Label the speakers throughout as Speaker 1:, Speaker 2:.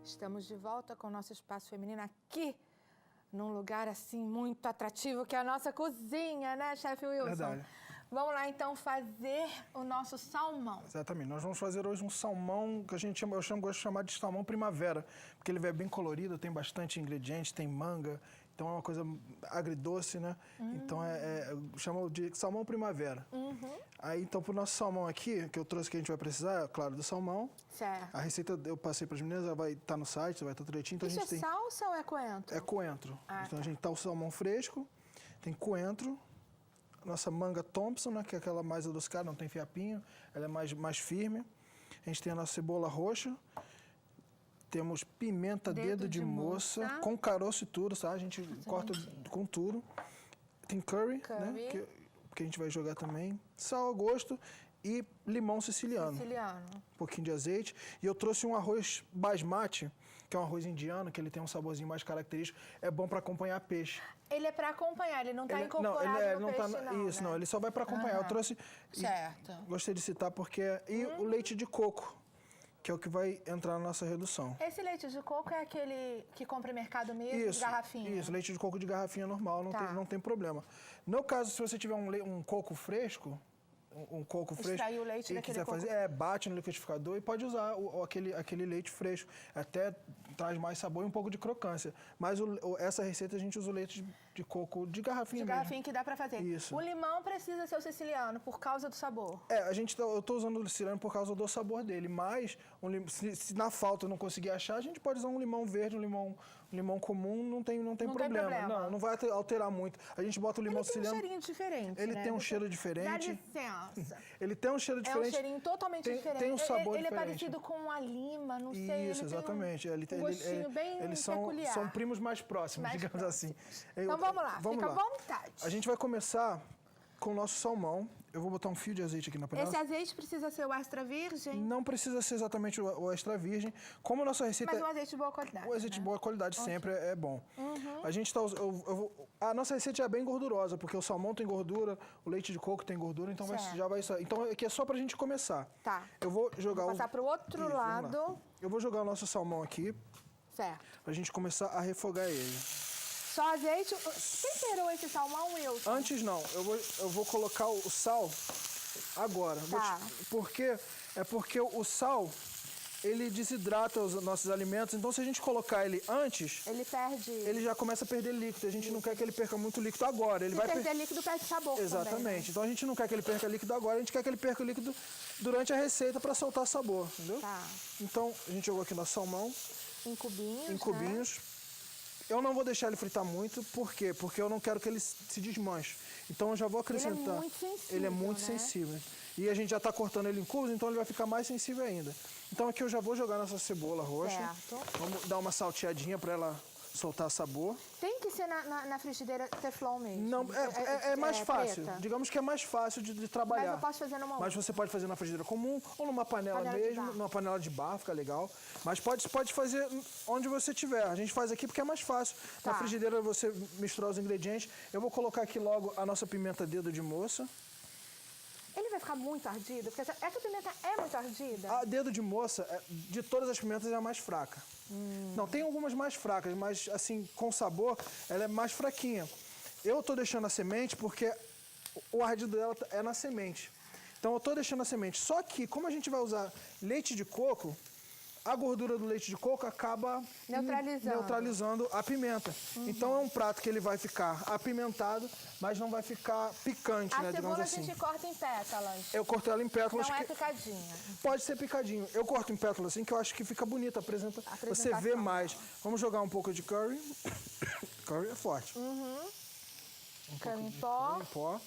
Speaker 1: Estamos de volta com o nosso espaço feminino aqui, num lugar assim muito atrativo, que é a nossa cozinha, né, chefe Wilson?
Speaker 2: Verdade.
Speaker 1: Vamos lá então fazer o nosso salmão.
Speaker 2: Exatamente. Nós vamos fazer hoje um salmão que a gente chama, gosto de chamar de salmão primavera, porque ele é bem colorido, tem bastante ingredientes, tem manga, então é uma coisa agridoce, né? Então chama de salmão primavera. Aí então pro nosso salmão aqui, que eu trouxe, que a gente vai precisar, é claro, do salmão.
Speaker 1: Certo.
Speaker 2: A receita eu passei para as meninas, ela vai estar no site, vai estar direitinho. Então
Speaker 1: Isso
Speaker 2: a gente
Speaker 1: é
Speaker 2: tem...
Speaker 1: salsa ou é coentro?
Speaker 2: É coentro.
Speaker 1: Ah,
Speaker 2: então
Speaker 1: tá.
Speaker 2: a gente tá o salmão fresco, tem coentro, nossa manga Thompson, né, que é aquela mais adocicada, não tem fiapinho, ela é mais firme. A gente tem a nossa cebola roxa, temos pimenta dedo de moça, com caroço e tudo, tá? A gente corta com tudo. Tem curry. Né, que a gente vai jogar também, sal a gosto e limão siciliano. Um pouquinho de azeite. E eu trouxe um arroz basmati, que é um arroz indiano, que ele tem um saborzinho mais característico. É bom para acompanhar peixe.
Speaker 1: Ele é para acompanhar, ele não está incorporado no peixe, não,
Speaker 2: Isso, né? Não, ele só vai para acompanhar. Eu trouxe...
Speaker 1: Certo.
Speaker 2: Gostei de citar porque... E o leite de coco, que é o que vai entrar na nossa redução.
Speaker 1: Esse leite de coco é aquele que compra em mercado mesmo, de garrafinha?
Speaker 2: Isso, leite de coco de garrafinha normal, não tem problema. No caso, se você tiver um coco fresco,
Speaker 1: extrair o leite daquele coco.
Speaker 2: Bate no liquidificador e pode usar aquele leite fresco. Até traz mais sabor e um pouco de crocância. Mas essa receita a gente usa o leite de coco de garrafinha mesmo.
Speaker 1: De garrafinha que dá para fazer.
Speaker 2: Isso.
Speaker 1: O limão precisa ser o siciliano por causa do sabor.
Speaker 2: Eu tô usando o siciliano por causa do sabor dele, mas se na falta eu não conseguir achar, a gente pode usar um limão verde, um limão comum, não tem problema. Não vai alterar muito. A gente bota o limão siciliano.
Speaker 1: Ele tem um cheirinho diferente,
Speaker 2: Ele tem um cheiro diferente.
Speaker 1: Dá licença.
Speaker 2: Ele tem um cheiro diferente.
Speaker 1: É um cheirinho totalmente diferente.
Speaker 2: Tem um sabor
Speaker 1: ele
Speaker 2: diferente.
Speaker 1: Ele é parecido com a lima, não sei.
Speaker 2: Isso, exatamente.
Speaker 1: Um gostinho bem
Speaker 2: eles
Speaker 1: peculiar.
Speaker 2: São primos mais próximos, digamos assim.
Speaker 1: Então vamos lá, fica à vontade.
Speaker 2: A gente vai começar com o nosso salmão. Eu vou botar um fio de azeite aqui na panela.
Speaker 1: Esse azeite precisa ser o extra virgem?
Speaker 2: Não precisa ser exatamente o extra virgem. Como a nossa receita...
Speaker 1: Mas um azeite de boa qualidade.
Speaker 2: O azeite de boa qualidade sempre é bom. A gente tá... a nossa receita é bem gordurosa, porque o salmão tem gordura, o leite de coco tem gordura, então já vai... Então aqui é só pra gente começar.
Speaker 1: Tá.
Speaker 2: Eu vou jogar
Speaker 1: passar pro outro lado.
Speaker 2: Eu vou jogar o nosso salmão aqui.
Speaker 1: Certo.
Speaker 2: Pra gente começar a refogar ele.
Speaker 1: Só azeite. Temperou esse salmão, Wilson?
Speaker 2: Antes não. Eu vou colocar o sal agora.
Speaker 1: Tá.
Speaker 2: Porque o sal, ele desidrata os nossos alimentos. Então, se a gente colocar ele antes... Ele já começa a perder líquido. A gente não quer que ele perca muito líquido agora. Ele vai
Speaker 1: perder líquido, perde sabor.
Speaker 2: Exatamente.
Speaker 1: Também, né?
Speaker 2: Então, a gente não quer que ele perca líquido agora. A gente quer que ele perca líquido durante a receita para soltar sabor. Entendeu?
Speaker 1: Tá.
Speaker 2: Então, a gente jogou aqui nosso salmão.
Speaker 1: Em cubinhos,
Speaker 2: Né? Eu não vou deixar ele fritar muito, por quê? Porque eu não quero que ele se desmanche. Então eu já vou acrescentar.
Speaker 1: Ele é muito sensível.
Speaker 2: Ele é muito sensível. E a gente já está cortando ele em cubos, então ele vai ficar mais sensível ainda. Então aqui eu já vou jogar nossa cebola roxa.
Speaker 1: Certo.
Speaker 2: Vamos dar uma salteadinha para ela soltar sabor.
Speaker 1: Tem que ser na frigideira Teflon mesmo?
Speaker 2: Não, é mais fácil.
Speaker 1: Preta.
Speaker 2: Digamos que é mais fácil de trabalhar.
Speaker 1: Mas eu posso fazer numa outra.
Speaker 2: Mas você pode fazer na frigideira comum ou numa panela mesmo, numa panela de barro, fica legal. Mas pode fazer onde você tiver. A gente faz aqui porque é mais fácil.
Speaker 1: Tá.
Speaker 2: Na frigideira você misturar os ingredientes. Eu vou colocar aqui logo a nossa pimenta dedo de moça.
Speaker 1: Ele vai ficar muito ardido? Porque essa pimenta é muito ardida?
Speaker 2: A dedo de moça, de todas as pimentas, é a mais fraca. Não, tem algumas mais fracas, mas assim, com sabor, ela é mais fraquinha. Eu tô deixando a semente porque o ardido dela é na semente. Então eu tô deixando a semente. Só que, como a gente vai usar leite de coco, a gordura do leite de coco acaba neutralizando a pimenta. Então é um prato que ele vai ficar apimentado, mas não vai ficar picante, né, digamos assim.
Speaker 1: A cebola a gente corta em pétalas.
Speaker 2: Eu corto ela em pétalas.
Speaker 1: Não é picadinha.
Speaker 2: Pode ser picadinho. Eu corto em pétalas assim, que eu acho que fica bonito. Você vê mais. Vamos jogar um pouco de curry. Curry é forte.
Speaker 1: Curry em pó.
Speaker 2: Curry em pó.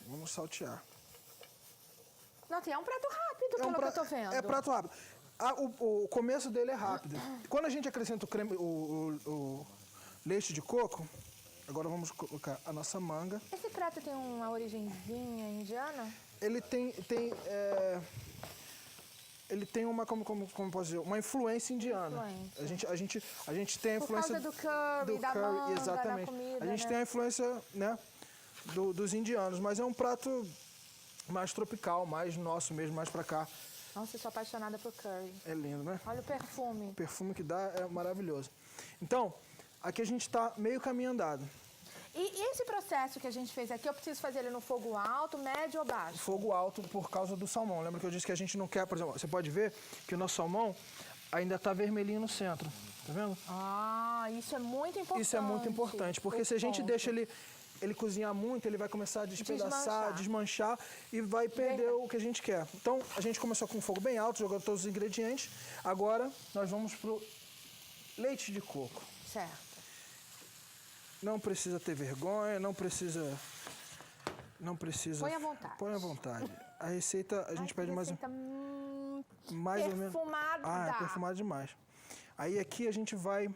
Speaker 2: Vamos saltear.
Speaker 1: Nossa, é um prato rápido, pelo que eu tô vendo.
Speaker 2: É prato rápido. O começo dele é rápido. Quando a gente acrescenta o leite de coco, agora vamos colocar a nossa manga.
Speaker 1: Esse prato tem uma origenzinha indiana?
Speaker 2: Ele tem uma, como posso dizer, uma influência indiana. A gente tem a influência
Speaker 1: por causa do curry, da manga,
Speaker 2: exatamente.
Speaker 1: Da comida,
Speaker 2: a gente tem a influência, né, dos indianos, mas é um prato mais tropical, mais nosso mesmo, mais pra cá.
Speaker 1: Nossa, eu sou apaixonada por curry.
Speaker 2: É lindo, né?
Speaker 1: Olha o perfume.
Speaker 2: O perfume que dá é maravilhoso. Então, aqui a gente está meio caminho andado.
Speaker 1: E esse processo que a gente fez aqui, eu preciso fazer ele no fogo alto, médio ou baixo?
Speaker 2: Fogo alto por causa do salmão. Lembra que eu disse que a gente não quer, por exemplo, você pode ver que o nosso salmão ainda está vermelhinho no centro. Tá vendo?
Speaker 1: Ah, isso é muito importante.
Speaker 2: Isso é muito importante, porque se a gente deixa ele cozinhar muito, ele vai começar a despedaçar, desmanchar e vai perder o que a gente quer. Então, a gente começou com fogo bem alto, jogando todos os ingredientes. Agora, nós vamos pro leite de coco.
Speaker 1: Certo.
Speaker 2: Não precisa ter vergonha, não precisa...
Speaker 1: Põe à vontade.
Speaker 2: Põe à vontade. A receita, a gente pede mais ou menos...
Speaker 1: Perfumada.
Speaker 2: É perfumada demais. Aí aqui a gente vai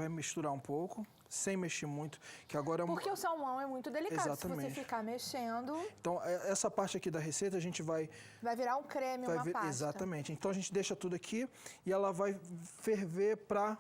Speaker 2: misturar um pouco, sem mexer muito, que agora...
Speaker 1: Porque o salmão é muito delicado.
Speaker 2: Exatamente.
Speaker 1: Se você ficar mexendo...
Speaker 2: Então, essa parte aqui da receita a gente vai...
Speaker 1: Vai virar um creme, uma pasta.
Speaker 2: Exatamente. Então, a gente deixa tudo aqui e ela vai ferver para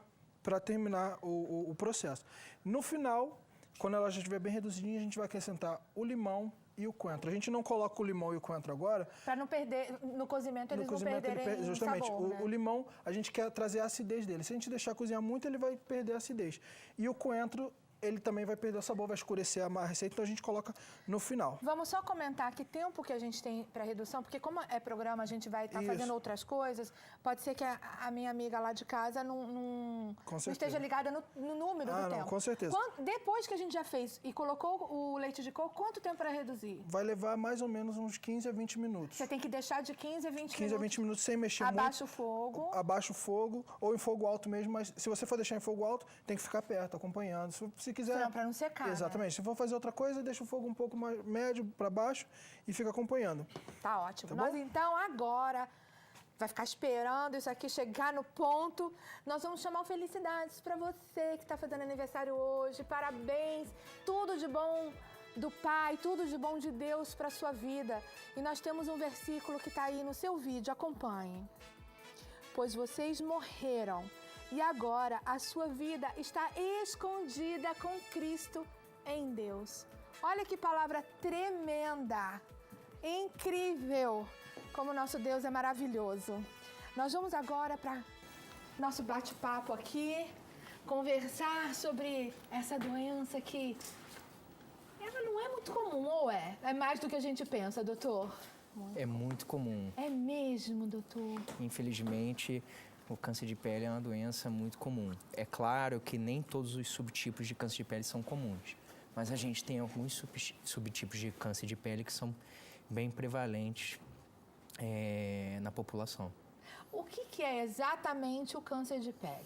Speaker 2: terminar o processo. No final, quando ela já estiver bem reduzidinha, a gente vai acrescentar o limão e o coentro. A gente não coloca o limão e o coentro agora...
Speaker 1: Para não perder, no cozimento eles não perderem
Speaker 2: justamente,
Speaker 1: sabor, né?
Speaker 2: O limão, a gente quer trazer a acidez dele. Se a gente deixar cozinhar muito, ele vai perder a acidez. E o coentro, ele também vai perder o sabor, vai escurecer a receita, então a gente coloca no final.
Speaker 1: Vamos só comentar que tempo que a gente tem para redução, porque como é programa, a gente vai estar fazendo outras coisas, pode ser que a minha amiga lá de casa não esteja ligada no número do tempo.
Speaker 2: Com certeza.
Speaker 1: Depois que a gente já fez e colocou o leite de coco, quanto tempo para reduzir?
Speaker 2: Vai levar mais ou menos uns 15 a 20 minutos.
Speaker 1: Você tem que deixar de 15 a 20
Speaker 2: 15 a 20 minutos sem mexer
Speaker 1: Abaixa
Speaker 2: muito.
Speaker 1: o fogo.
Speaker 2: Abaixa o fogo, ou em fogo alto mesmo, mas se você for deixar em fogo alto, tem que ficar perto, acompanhando. Se quiser...
Speaker 1: Não, para não secar,
Speaker 2: exatamente.
Speaker 1: Né?
Speaker 2: Se for fazer outra coisa, deixa o fogo um pouco mais médio para baixo e fica acompanhando.
Speaker 1: Tá ótimo.
Speaker 2: Tá
Speaker 1: Nós
Speaker 2: bom?
Speaker 1: então agora vai ficar esperando isso aqui chegar no ponto. Nós vamos chamar o Felicidades para você que está fazendo aniversário hoje. Parabéns, tudo de bom do Pai, tudo de bom de Deus para sua vida. E nós temos um versículo que está aí no seu vídeo, acompanhe. Pois vocês morreram e agora a sua vida está escondida com Cristo em Deus. Olha que palavra tremenda, incrível, como nosso Deus é maravilhoso. Nós vamos agora para nosso bate-papo aqui, conversar sobre essa doença que ela não é muito comum, ou é? É mais do que a gente pensa, doutor?
Speaker 3: É muito comum.
Speaker 1: É mesmo, doutor?
Speaker 3: Infelizmente, o câncer de pele é uma doença muito comum. É claro que nem todos os subtipos de câncer de pele são comuns, mas a gente tem alguns subtipos de câncer de pele que são bem prevalentes na população.
Speaker 1: O que é exatamente o câncer de pele?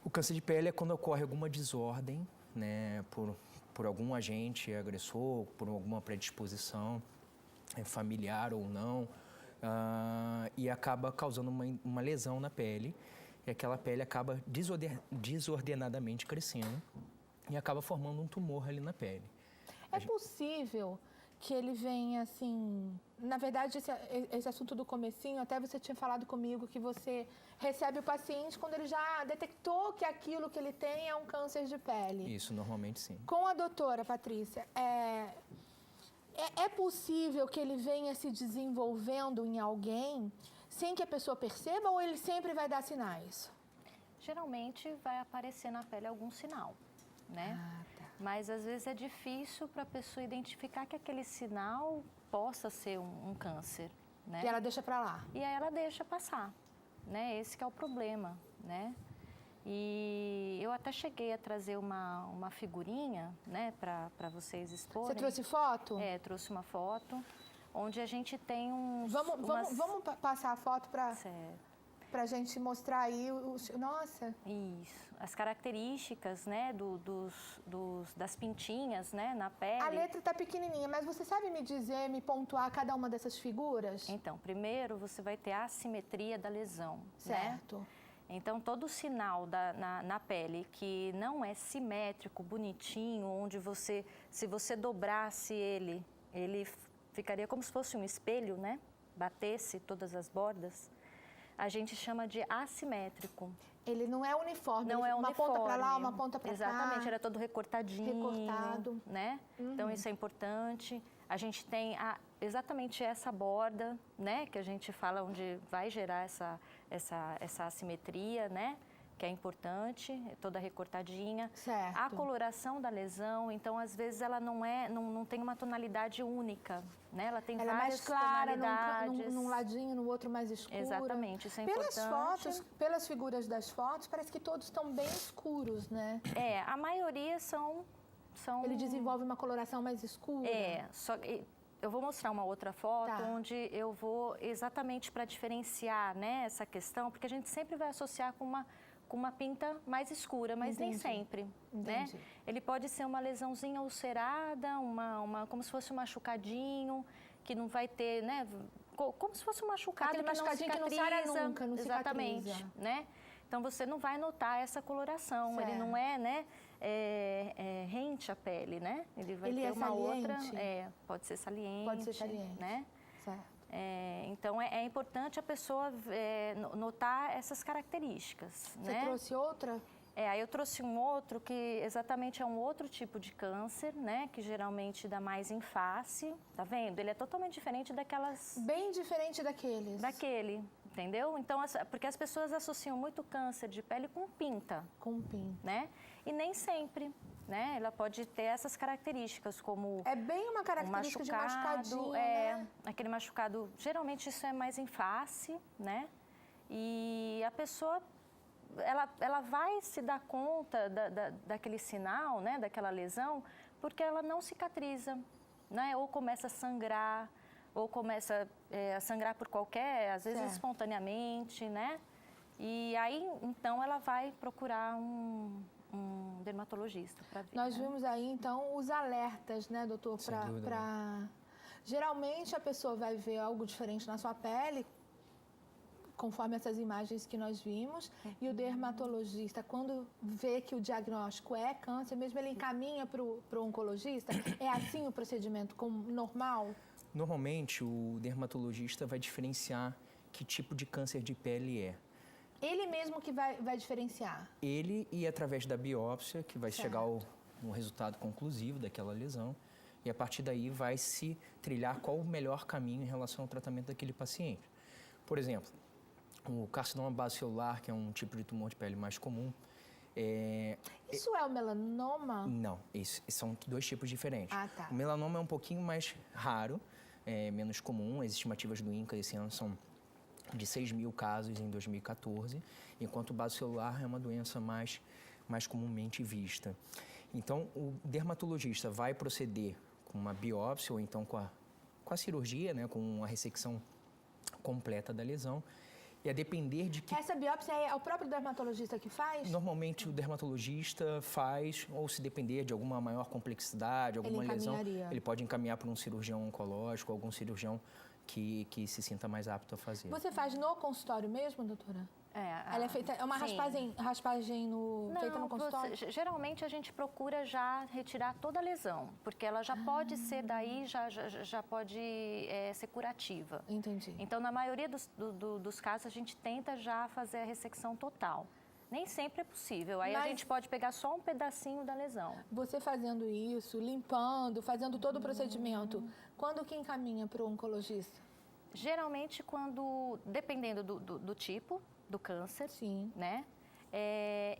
Speaker 3: O câncer de pele é quando ocorre alguma desordem, né, por algum agente agressor, por alguma predisposição familiar ou não, e acaba causando uma lesão na pele, e aquela pele acaba desordenadamente crescendo e acaba formando um tumor ali na pele.
Speaker 1: É possível que ele venha assim... Na verdade, esse assunto do comecinho, até você tinha falado comigo que você recebe o paciente quando ele já detectou que aquilo que ele tem é um câncer de pele.
Speaker 3: Isso, normalmente sim.
Speaker 1: Com a doutora Patrícia, é possível que ele venha se desenvolvendo em alguém sem que a pessoa perceba ou ele sempre vai dar sinais?
Speaker 4: Geralmente vai aparecer na pele algum sinal, né?
Speaker 1: Tá.
Speaker 4: Mas às vezes é difícil para a pessoa identificar que aquele sinal possa ser um câncer, né?
Speaker 1: E ela deixa pra lá?
Speaker 4: E aí ela deixa passar, né? Esse que é o problema, né? E eu até cheguei a trazer uma figurinha, né, para vocês exporem.
Speaker 1: Você trouxe foto?
Speaker 4: Trouxe uma foto, onde a gente tem
Speaker 1: Vamos passar a foto para a gente mostrar aí Nossa!
Speaker 4: Isso, as características, né, das pintinhas, né, na pele.
Speaker 1: A letra está pequenininha, mas você sabe me dizer, me pontuar cada uma dessas figuras?
Speaker 4: Então, primeiro você vai ter a assimetria da lesão,
Speaker 1: certo?
Speaker 4: Né? Então, todo sinal na pele que não é simétrico, bonitinho, onde se você dobrasse ele ficaria como se fosse um espelho, né? Batesse todas as bordas. a gente chama de assimétrico.
Speaker 1: Ele não é uniforme.
Speaker 4: Não é
Speaker 1: uma
Speaker 4: uniforme.
Speaker 1: ponta para lá, uma ponta para cá.
Speaker 4: Exatamente, era todo recortadinho.
Speaker 1: Recortado.
Speaker 4: Né? Então, isso é importante. A gente tem exatamente essa borda, né? Que a gente fala onde vai gerar essa assimetria, né? Que é importante, toda recortadinha.
Speaker 1: Certo.
Speaker 4: A coloração da lesão, então, às vezes, ela não tem uma tonalidade única, né? Ela tem
Speaker 1: Ela é
Speaker 4: várias
Speaker 1: mais clara
Speaker 4: tonalidades.
Speaker 1: num ladinho, no outro mais escura.
Speaker 4: Exatamente, isso é
Speaker 1: Pelas
Speaker 4: importante.
Speaker 1: fotos, pelas figuras das fotos, parece que todos estão bem escuros, né?
Speaker 4: A maioria são...
Speaker 1: Ele desenvolve uma coloração mais escura.
Speaker 4: Só que eu vou mostrar uma outra foto
Speaker 1: Tá.
Speaker 4: onde eu vou exatamente para diferenciar, né, essa questão, porque a gente sempre vai associar com uma pinta mais escura, mas nem sempre, né? Ele pode ser uma lesãozinha ulcerada, como se fosse um machucadinho, que não vai ter, né, como se fosse um machucado
Speaker 1: Aquele
Speaker 4: que não
Speaker 1: machucadinho que não
Speaker 4: cicatriza.
Speaker 1: sara nunca, não
Speaker 4: exatamente,
Speaker 1: cicatriza.
Speaker 4: né? Então você não vai notar essa coloração, ele não é, né, rente à pele, né? Ele vai ter uma outra, pode ser saliente.
Speaker 1: Pode ser saliente.
Speaker 4: Né?
Speaker 1: Certo.
Speaker 4: Então é importante a pessoa notar essas características.
Speaker 1: Você
Speaker 4: né?
Speaker 1: trouxe outra?
Speaker 4: Aí eu trouxe um outro que exatamente é um outro tipo de câncer, né? Que geralmente dá mais em face, tá vendo? Ele é totalmente diferente daquelas...
Speaker 1: Bem diferente daqueles.
Speaker 4: Daquele, entendeu? Então, porque as pessoas associam muito câncer de pele com pinta.
Speaker 1: Com pinta.
Speaker 4: Né? E nem sempre, né? Ela pode ter essas características, como...
Speaker 1: É bem uma característica de machucadinho, né?
Speaker 4: Aquele machucado, geralmente isso é mais em face, né? E a pessoa... Ela vai se dar conta daquele sinal, né, daquela lesão, porque ela não cicatriza, né? Ou começa a sangrar, ou começa a sangrar por às vezes espontaneamente, né? E aí, então, ela vai procurar um dermatologista para ver.
Speaker 1: Nós
Speaker 4: né?
Speaker 1: vimos aí, então, os alertas, né, doutor? Geralmente, a pessoa vai ver algo diferente na sua pele, conforme essas imagens que nós vimos, e o dermatologista, quando vê que o diagnóstico é câncer, mesmo ele encaminha para o oncologista, é assim o procedimento normal?
Speaker 3: Normalmente, o dermatologista vai diferenciar que tipo de câncer de pele é.
Speaker 1: Ele mesmo que vai diferenciar?
Speaker 3: Ele e através da biópsia, que vai chegar ao resultado conclusivo daquela lesão, e a partir daí vai se trilhar qual o melhor caminho em relação ao tratamento daquele paciente. Por exemplo, o carcinoma basocelular, que é um tipo de tumor de pele mais comum.
Speaker 1: Isso é o melanoma?
Speaker 3: Não, são dois tipos diferentes.
Speaker 1: Ah, tá.
Speaker 3: O melanoma é um pouquinho mais raro, menos comum. As estimativas do INCA esse ano são de 6.000 casos em 2014, enquanto o basocelular é uma doença mais comumente vista. Então, o dermatologista vai proceder com uma biópsia ou então com a cirurgia, né, com a ressecção completa da lesão. E a depender de que...
Speaker 1: Essa biópsia é o próprio dermatologista que faz?
Speaker 3: Normalmente o dermatologista faz, ou se depender de alguma maior complexidade, alguma lesão, ele pode encaminhar para um cirurgião oncológico, algum cirurgião que se sinta mais apto a fazer.
Speaker 1: Você faz no consultório mesmo, doutora? Ela é feita, é uma raspagem feita no consultório?
Speaker 4: Geralmente a gente procura já retirar toda a lesão, porque ela já pode ser daí, já pode ser curativa.
Speaker 1: Entendi.
Speaker 4: Então, na maioria dos casos, a gente tenta já fazer a ressecção total. Nem sempre é possível, aí a gente pode pegar só um pedacinho da lesão.
Speaker 1: Você fazendo isso, limpando, fazendo todo o procedimento, quando que encaminha para o oncologista?
Speaker 4: Geralmente dependendo do tipo do câncer,
Speaker 1: Sim.
Speaker 4: né?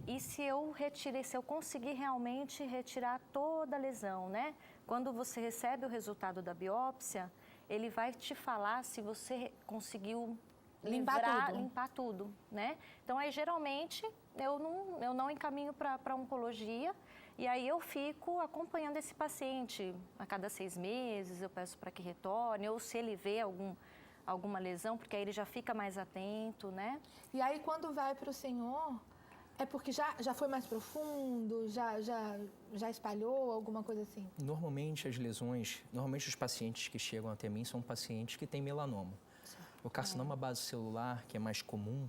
Speaker 4: E se eu conseguir realmente retirar toda a lesão, né? Quando você recebe o resultado da biópsia, ele vai te falar se você conseguiu limpar tudo, né? Então, aí, geralmente, eu não encaminho para oncologia e aí eu fico acompanhando esse paciente a cada 6 meses, eu peço para que retorne, ou se ele vê alguma lesão, porque aí ele já fica mais atento, né?
Speaker 1: E aí, quando vai para o senhor, é porque já foi mais profundo, já espalhou, alguma coisa assim?
Speaker 3: Normalmente os pacientes que chegam até mim são pacientes que têm melanoma. O carcinoma basocelular, que é mais comum,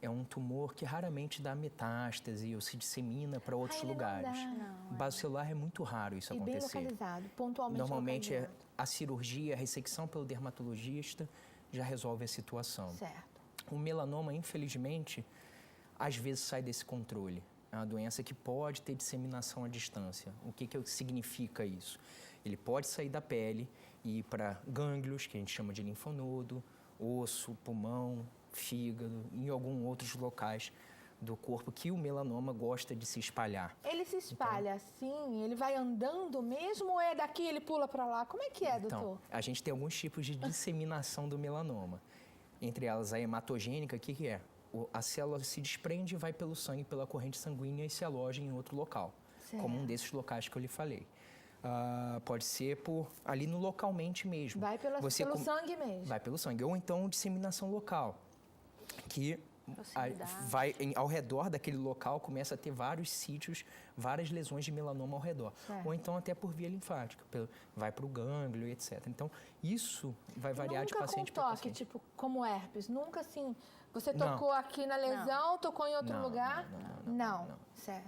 Speaker 3: é um tumor que raramente dá metástase ou se dissemina para outros lugares. O basocelular é muito raro isso acontecer.
Speaker 1: Bem localizado, pontualmente
Speaker 3: Normalmente
Speaker 1: localizado.
Speaker 3: a cirurgia, a ressecção pelo dermatologista já resolve a situação.
Speaker 1: Certo.
Speaker 3: O melanoma, infelizmente, às vezes sai desse controle. É uma doença que pode ter disseminação à distância. O que significa isso? Ele pode sair da pele e ir para gânglios, que a gente chama de linfonodo, osso, pulmão, fígado e em alguns outros locais do corpo que o melanoma gosta de se espalhar.
Speaker 1: Ele se espalha assim? Ele vai andando mesmo ou é daqui ele pula para lá? Como é que é, doutor?
Speaker 3: Então, a gente tem alguns tipos de disseminação do melanoma. Entre elas, a hematogênica, o que é? A célula se desprende e vai pelo sangue, pela corrente sanguínea e se aloja em outro local, como um desses locais que eu lhe falei. Pode ser ali no localmente mesmo.
Speaker 1: Vai pelo sangue mesmo.
Speaker 3: Vai pelo sangue. Ou então disseminação local, que vai ao redor daquele local, começa a ter vários sítios, várias lesões de melanoma ao redor.
Speaker 1: Certo.
Speaker 3: Ou então até por via linfática, vai para o gânglio, etc. Então, isso vai variar de paciente para paciente.
Speaker 1: Nunca com toque, tipo, como herpes? Nunca assim, você tocou aqui na lesão, tocou em outro lugar? Não. Certo.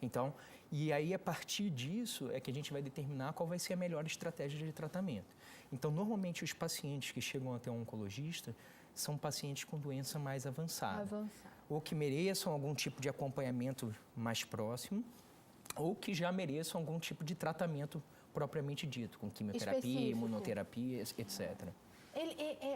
Speaker 3: Então, e aí a partir disso é que a gente vai determinar qual vai ser a melhor estratégia de tratamento. Então, normalmente os pacientes que chegam até um oncologista são pacientes com doença mais avançada. Ou que mereçam algum tipo de acompanhamento mais próximo, ou que já mereçam algum tipo de tratamento propriamente dito, com quimioterapia,
Speaker 1: específico.
Speaker 3: Imunoterapia, etc.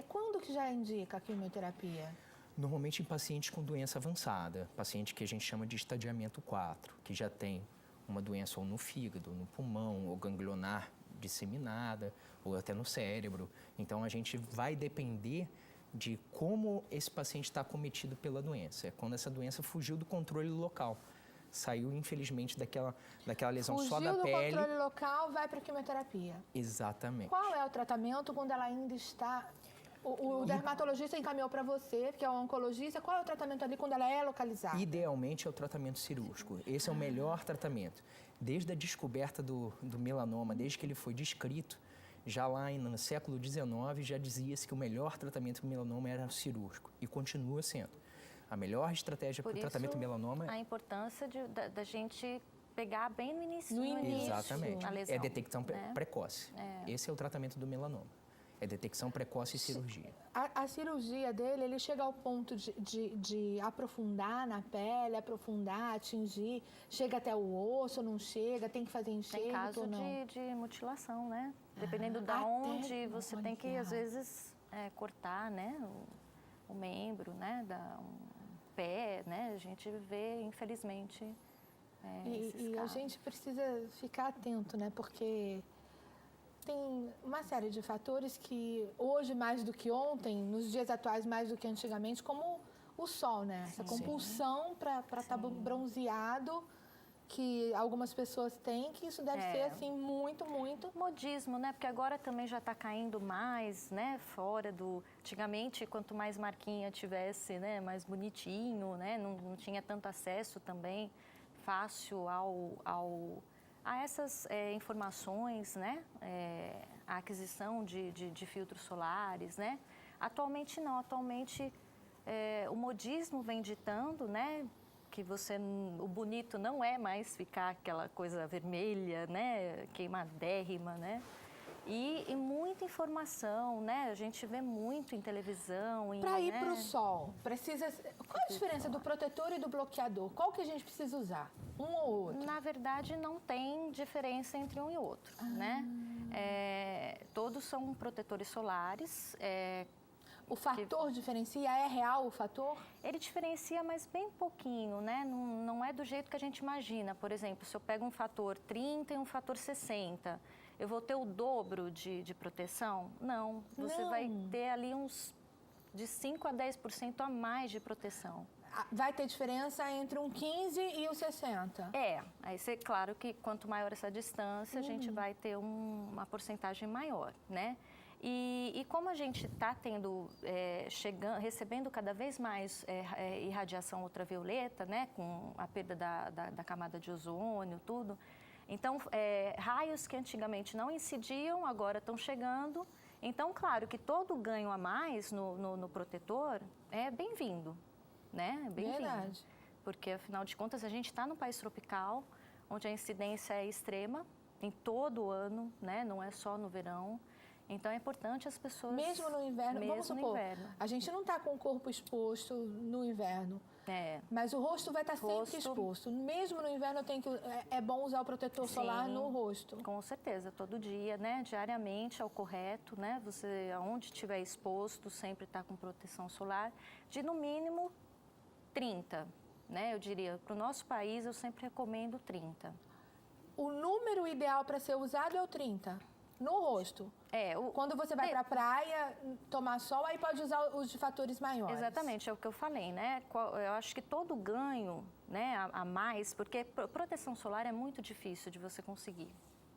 Speaker 1: Quando que já indica a quimioterapia?
Speaker 3: Normalmente em pacientes com doença avançada, paciente que a gente chama de estadiamento 4, que já tem uma doença ou no fígado, no pulmão, ou ganglionar disseminada, ou até no cérebro. Então, a gente vai depender de como esse paciente está acometido pela doença. É quando essa doença fugiu do controle local. Saiu, infelizmente, daquela lesão só da pele.
Speaker 1: Fugiu do controle local, vai para a quimioterapia.
Speaker 3: Exatamente.
Speaker 1: Qual é o tratamento quando ela ainda está... O dermatologista encaminhou para você, que é o oncologista, qual é o tratamento ali quando ela é localizada?
Speaker 3: Idealmente é o tratamento cirúrgico. Esse é o melhor tratamento. Desde a descoberta do melanoma, desde que ele foi descrito, já lá no século XIX, já dizia-se que o melhor tratamento do melanoma era o cirúrgico. E continua sendo. A melhor estratégia para o tratamento do melanoma
Speaker 4: a importância da gente pegar bem no início.
Speaker 3: Exatamente.
Speaker 4: A lesão,
Speaker 3: é detecção precoce. Esse é o tratamento do melanoma. É detecção precoce e cirurgia.
Speaker 1: A cirurgia dele, ele chega ao ponto de aprofundar na pele, atingir, chega até o osso, não chega, tem que fazer enxerto
Speaker 4: ou não? Tem caso de mutilação, né? Dependendo de onde você tem que, às vezes, cortar, né? O membro, né? Um pé, né? A gente vê, infelizmente, esses casos.
Speaker 1: A gente precisa ficar atento, né? Porque... tem uma série de fatores que hoje mais do que ontem, nos dias atuais mais do que antigamente, como o sol, né? Essa compulsão para estar bronzeado que algumas pessoas têm, que isso deve ser assim muito, muito...
Speaker 4: modismo, né? Porque agora também já está caindo mais, né? Fora do... Antigamente, quanto mais marquinha tivesse, né? Mais bonitinho, né? Não tinha tanto acesso também fácil a essas informações, né? A aquisição de filtros solares, né? Atualmente não, atualmente o modismo vem ditando, né? Que o bonito não é mais ficar aquela coisa vermelha, né? Queimadérrima, né? E muita informação, né? A gente vê muito em televisão.
Speaker 1: Para ir para o sol, precisa... Qual a diferença do protetor e do bloqueador? Qual que a gente precisa usar? Um ou outro?
Speaker 4: Na verdade, não tem diferença entre um e outro, né? Todos são protetores solares.
Speaker 1: O fator diferencia? É real o fator?
Speaker 4: Ele diferencia, mas bem pouquinho, né? Não é do jeito que a gente imagina. Por exemplo, se eu pego um fator 30 e um fator 60... eu vou ter o dobro de proteção? Não. Você vai ter ali uns de 5 a 10% a mais de proteção.
Speaker 1: Vai ter diferença entre um 15 e o 60?
Speaker 4: Aí claro que quanto maior essa distância, a gente vai ter uma porcentagem maior, né? E como a gente está recebendo cada vez mais irradiação ultravioleta, né? Com a perda da camada de ozônio, tudo... Então, raios que antigamente não incidiam, agora estão chegando. Então, claro que todo ganho a mais no protetor é bem-vindo, né?
Speaker 1: Verdade.
Speaker 4: Porque, afinal de contas, a gente está num país tropical, onde a incidência é extrema, em todo o ano, né? Não é só no verão. Então é importante as pessoas...
Speaker 1: Mesmo no inverno,
Speaker 4: mesmo
Speaker 1: vamos
Speaker 4: no
Speaker 1: supor,
Speaker 4: inverno.
Speaker 1: a gente não está com o corpo exposto no inverno,
Speaker 4: É.
Speaker 1: mas o rosto vai estar sempre
Speaker 4: Rosto.
Speaker 1: exposto. Mesmo no inverno, é bom usar o protetor solar
Speaker 4: Sim,
Speaker 1: no rosto.
Speaker 4: Com certeza, todo dia, né? Diariamente é o correto, né? Você, aonde estiver exposto, sempre está com proteção solar, de no mínimo 30, né? Eu diria, para o nosso país, eu sempre recomendo 30.
Speaker 1: O número ideal para ser usado é o 30, no rosto. Quando você vai para a praia tomar sol, aí pode usar os de fatores maiores.
Speaker 4: Exatamente, é o que eu falei, né? Eu acho que todo ganho, né, a mais, porque proteção solar é muito difícil de você conseguir,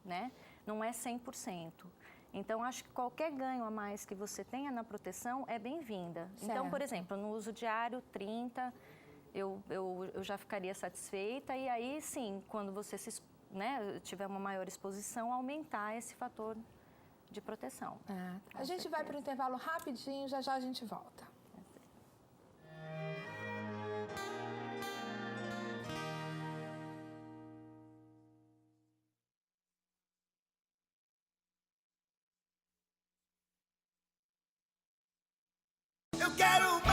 Speaker 4: né? Não é 100%. Então, acho que qualquer ganho a mais que você tenha na proteção é bem-vinda. Então, por exemplo, no uso diário, 30, eu já ficaria satisfeita. E aí, sim, quando você tiver uma maior exposição, aumentar esse fator de proteção.
Speaker 1: A gente vai para o intervalo rapidinho, já já a gente volta.
Speaker 5: Eu quero